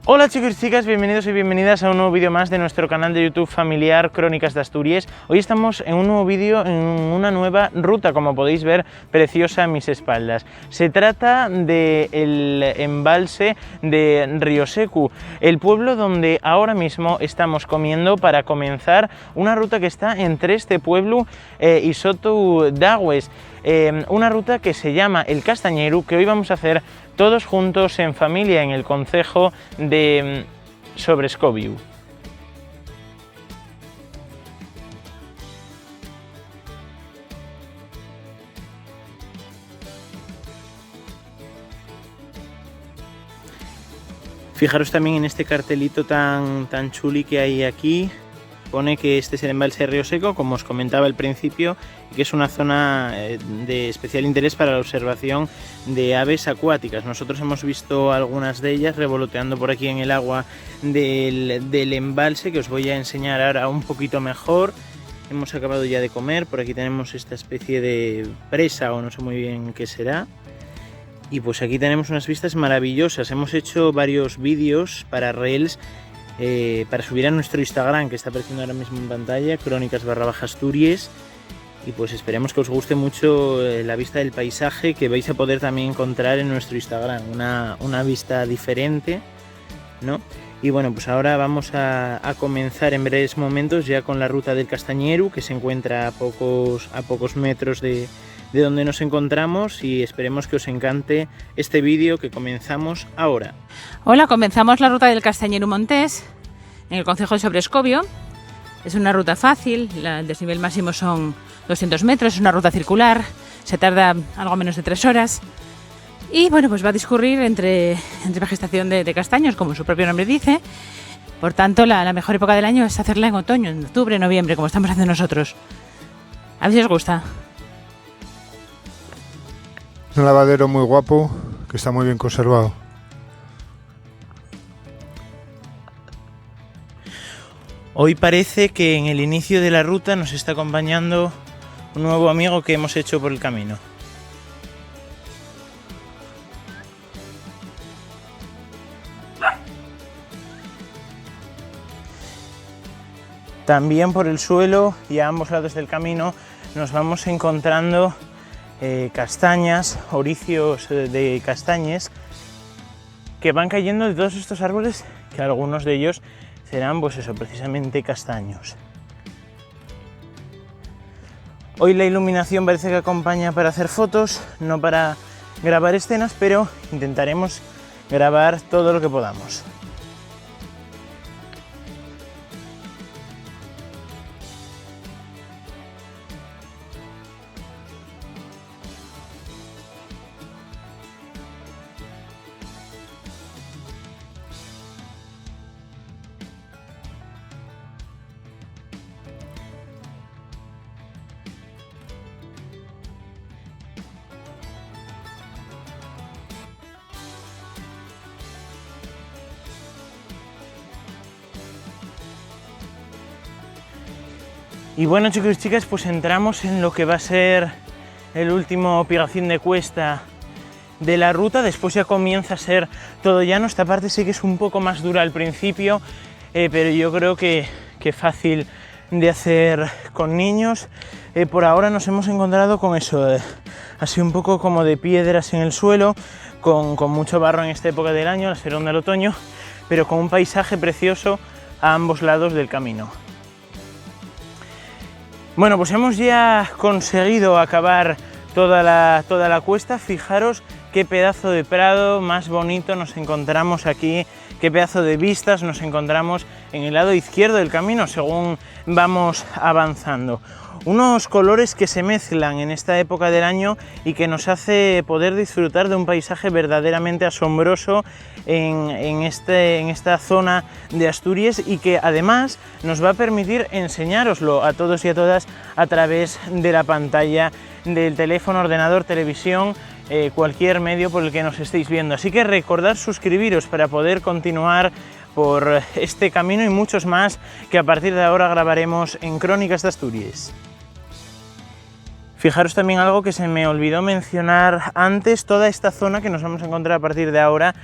Hola chicos y chicas, bienvenidos y bienvenidas a un nuevo vídeo más de nuestro canal de YouTube familiar Crónicas de Asturias. Hoy estamos en un nuevo vídeo, en una nueva ruta, como podéis ver, preciosa a mis espaldas. Se trata del embalse de Riosecu, el pueblo donde ahora mismo estamos comiendo para comenzar una ruta que está entre este pueblo y Soto d'Agües. Una ruta que se llama el Castañeru, que hoy vamos a hacer todos juntos en familia en el concejo de Sobrescoviu. Fijaros también en este cartelito tan chuli que hay aquí. Pone que este es el embalse de Riosecu, como os comentaba al principio, y que es una zona de especial interés para la observación de aves acuáticas. Nosotros hemos visto algunas de ellas revoloteando por aquí en el agua del embalse, que os voy a enseñar ahora un poquito mejor. Hemos acabado ya de comer, por aquí tenemos esta especie de presa o no sé muy bien qué será. Y pues aquí tenemos unas vistas maravillosas. Hemos hecho varios vídeos para Reels para subir a nuestro Instagram, que está apareciendo ahora mismo en pantalla, Crónicas_Asturias, y pues esperemos que os guste mucho la vista del paisaje que vais a poder también encontrar en nuestro Instagram, una vista diferente, ¿no? Y bueno, pues ahora vamos a comenzar en breves momentos ya con la ruta del Castañeru, que se encuentra a pocos metros de donde nos encontramos, y esperemos que os encante este vídeo que comenzamos ahora. Hola, comenzamos la ruta del Castañeru Montés en el concejo de Sobrescoviu. Es una ruta fácil, el desnivel máximo son 200 metros, es una ruta circular, se tarda algo menos de 3 horas y bueno, pues va a discurrir entre vegetación de castaños, como su propio nombre dice. Por tanto, la mejor época del año es hacerla en otoño, en octubre, noviembre, como estamos haciendo nosotros. A ver si os gusta. Un lavadero muy guapo, que está muy bien conservado. Hoy parece que en el inicio de la ruta nos está acompañando un nuevo amigo que hemos hecho por el camino. También por el suelo y a ambos lados del camino nos vamos encontrando castañas, oricios de castañes que van cayendo de todos estos árboles, que algunos de ellos serán pues eso, precisamente castaños. Hoy la iluminación parece que acompaña para hacer fotos, no para grabar escenas, pero intentaremos grabar todo lo que podamos. Y bueno, chicos y chicas, pues entramos en lo que va a ser el último pigafín de cuesta de la ruta. Después ya comienza a ser todo llano. Esta parte sí que es un poco más dura al principio, pero yo creo que fácil de hacer con niños. Por ahora nos hemos encontrado con eso, así un poco como de piedras en el suelo, con mucho barro en esta época del año, al serón del otoño, pero con un paisaje precioso a ambos lados del camino. Bueno, pues hemos ya conseguido acabar toda la cuesta. Fijaros qué pedazo de prado más bonito nos encontramos aquí, qué pedazo de vistas nos encontramos en el lado izquierdo del camino según vamos avanzando. Unos colores que se mezclan en esta época del año y que nos hace poder disfrutar de un paisaje verdaderamente asombroso en esta zona de Asturias, y que además nos va a permitir enseñároslo a todos y a todas a través de la pantalla del teléfono, ordenador, televisión, cualquier medio por el que nos estéis viendo. Así que recordad suscribiros para poder continuar por este camino y muchos más que a partir de ahora grabaremos en Crónicas de Asturias. Fijaros también algo que se me olvidó mencionar antes, toda esta zona que nos vamos a encontrar a partir de ahora,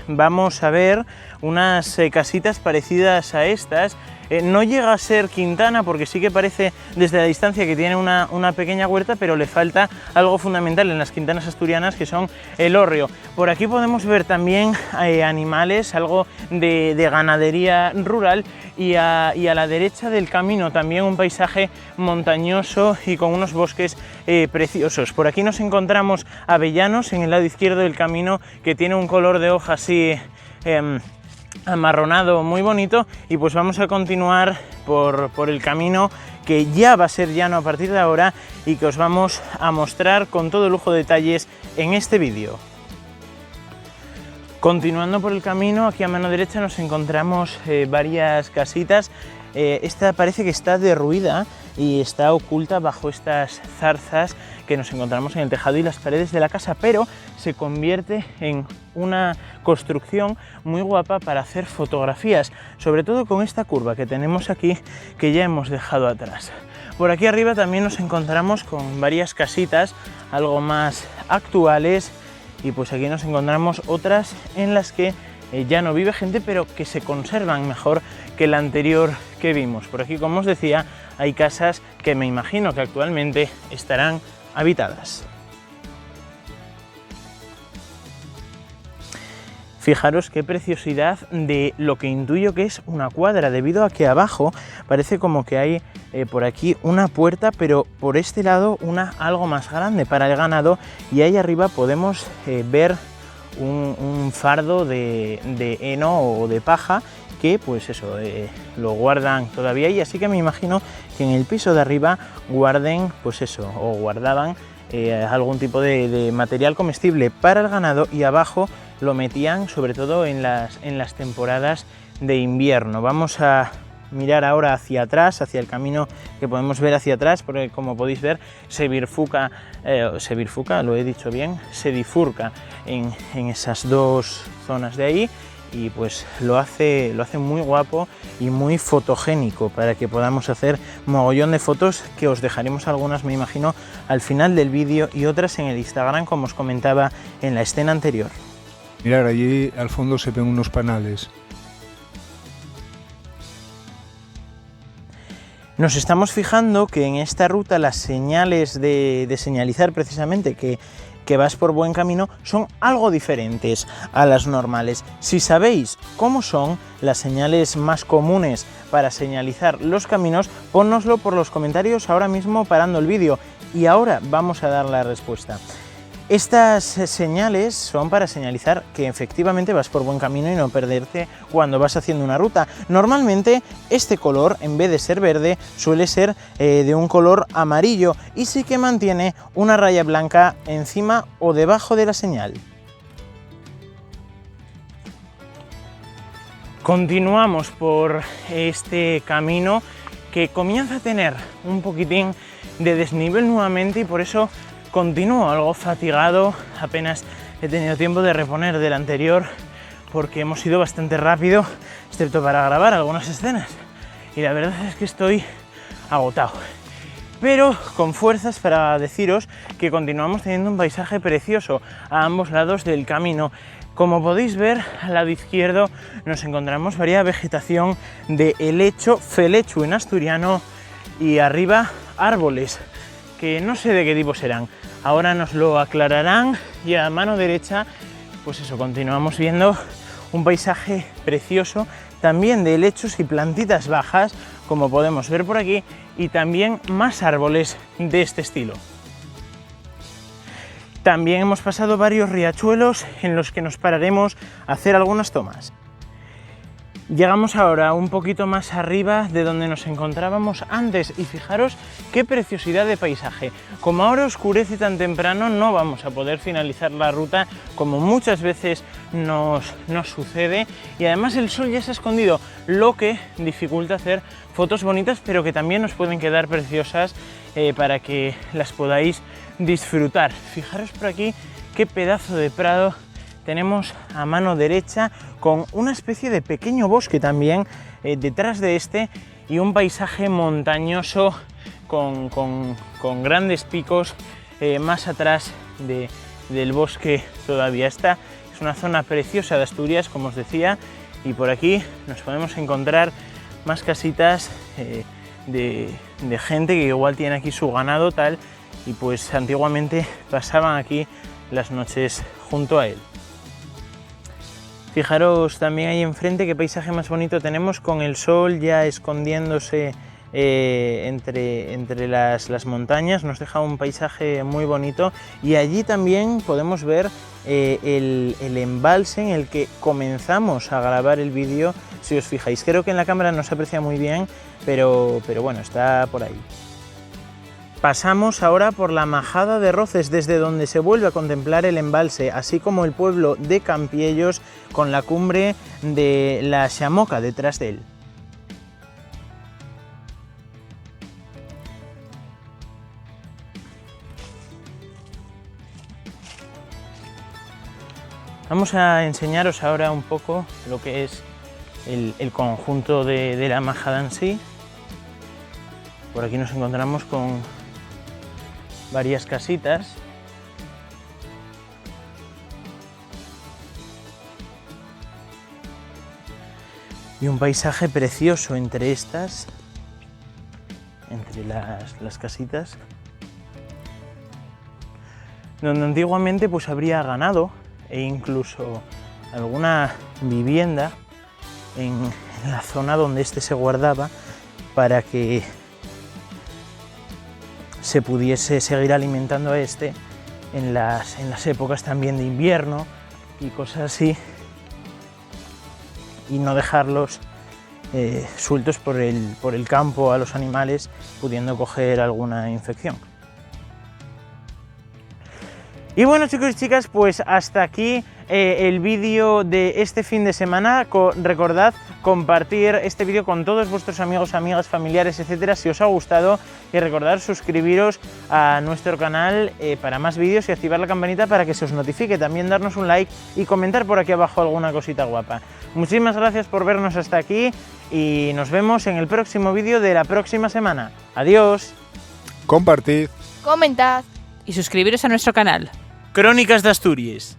vamos a ver unas casitas parecidas a estas. No llega a ser Quintana porque sí que parece desde la distancia que tiene una pequeña huerta, pero le falta algo fundamental en las quintanas asturianas, que son el hórreo. Por aquí podemos ver también animales, algo de ganadería rural, y a la derecha del camino también un paisaje montañoso y con unos bosques preciosos. Por aquí nos encontramos avellanos en el lado izquierdo del camino, que tiene un color de hoja así amarronado muy bonito, y pues vamos a continuar por el camino que ya va a ser llano a partir de ahora y que os vamos a mostrar con todo lujo de detalles en este vídeo. Continuando por el camino, aquí a mano derecha nos encontramos varias casitas. Esta parece que está derruida y está oculta bajo estas zarzas que nos encontramos en el tejado y las paredes de la casa, pero se convierte en una construcción muy guapa para hacer fotografías, sobre todo con esta curva que tenemos aquí, que ya hemos dejado atrás. Por aquí arriba también nos encontramos con varias casitas algo más actuales, y pues aquí nos encontramos otras en las que ya no vive gente, pero que se conservan mejor que la anterior que vimos. Por aquí, como os decía, hay casas que me imagino que actualmente estarán habitadas. Fijaros qué preciosidad de lo que intuyo que es una cuadra, debido a que abajo parece como que hay por aquí una puerta, pero por este lado una algo más grande para el ganado, y ahí arriba podemos ver un fardo de heno o de paja que pues eso, lo guardan todavía ahí, así que me imagino que en el piso de arriba guarden pues eso, o guardaban algún tipo de material comestible para el ganado, y abajo lo metían sobre todo en las temporadas de invierno. Vamos a mirar ahora hacia atrás, hacia el camino que podemos ver hacia atrás, porque como podéis ver se bifurca, lo he dicho bien, se bifurca en esas dos zonas de ahí, y pues lo hace muy guapo y muy fotogénico para que podamos hacer mogollón de fotos, que os dejaremos algunas, me imagino, al final del vídeo, y otras en el Instagram, como os comentaba en la escena anterior. Mirad, allí al fondo se ven unos panales. Nos estamos fijando que en esta ruta las señales de señalizar precisamente que vas por buen camino son algo diferentes a las normales. Si sabéis cómo son las señales más comunes para señalizar los caminos, pónnoslo por los comentarios ahora mismo parando el vídeo, y ahora vamos a dar la respuesta. Estas señales son para señalizar que efectivamente vas por buen camino y no perderte cuando vas haciendo una ruta. Normalmente este color, en vez de ser verde, suele ser de un color amarillo, y sí que mantiene una raya blanca encima o debajo de la señal. Continuamos por este camino que comienza a tener un poquitín de desnivel nuevamente, y por eso continúo algo fatigado. Apenas he tenido tiempo de reponer del anterior porque hemos ido bastante rápido, excepto para grabar algunas escenas, y la verdad es que estoy agotado, pero con fuerzas para deciros que continuamos teniendo un paisaje precioso a ambos lados del camino. Como podéis ver, al lado izquierdo nos encontramos varias vegetación de helecho, felechu en asturiano, y arriba árboles que no sé de qué tipo serán, ahora nos lo aclararán. Y a mano derecha, pues eso, continuamos viendo un paisaje precioso, también de helechos y plantitas bajas, como podemos ver por aquí, y también más árboles de este estilo. También hemos pasado varios riachuelos en los que nos pararemos a hacer algunas tomas. Llegamos ahora un poquito más arriba de donde nos encontrábamos antes, y fijaros qué preciosidad de paisaje. Como ahora oscurece tan temprano, no vamos a poder finalizar la ruta como muchas veces nos sucede, y además el sol ya se ha escondido, lo que dificulta hacer fotos bonitas, pero que también nos pueden quedar preciosas para que las podáis disfrutar. Fijaros por aquí qué pedazo de prado tenemos a mano derecha, con una especie de pequeño bosque también detrás de este, y un paisaje montañoso con grandes picos más atrás del bosque todavía. Esta es una zona preciosa de Asturias, como os decía, y por aquí nos podemos encontrar más casitas de gente que igual tiene aquí su ganado tal, y pues antiguamente pasaban aquí las noches junto a él. Fijaros también ahí enfrente qué paisaje más bonito tenemos, con el sol ya escondiéndose entre las montañas. Nos deja un paisaje muy bonito, y allí también podemos ver el embalse en el que comenzamos a grabar el vídeo. Si os fijáis, creo que en la cámara no se aprecia muy bien, pero bueno, está por ahí. Pasamos ahora por la Majada de Roces, desde donde se vuelve a contemplar el embalse, así como el pueblo de Campiellos, con la cumbre de la Xamoca detrás de él. Vamos a enseñaros ahora un poco lo que es el conjunto de la Majada en sí. Por aquí nos encontramos con varias casitas. Y un paisaje precioso entre estas, entre las casitas, donde antiguamente pues habría ganado e incluso alguna vivienda en la zona donde este se guardaba, para que se pudiese seguir alimentando a este en las épocas también de invierno y cosas así, y no dejarlos sueltos por el campo a los animales, pudiendo coger alguna infección. Y bueno, chicos y chicas, pues hasta aquí el vídeo de este fin de semana. Recordad compartir este vídeo con todos vuestros amigos, amigas, familiares, etcétera, si os ha gustado, y recordad suscribiros a nuestro canal para más vídeos y activar la campanita para que se os notifique. También darnos un like y comentar por aquí abajo alguna cosita guapa. Muchísimas gracias por vernos hasta aquí y nos vemos en el próximo vídeo de la próxima semana. Adiós. Compartid. Comentad. Y suscribiros a nuestro canal. Crónicas de Asturias.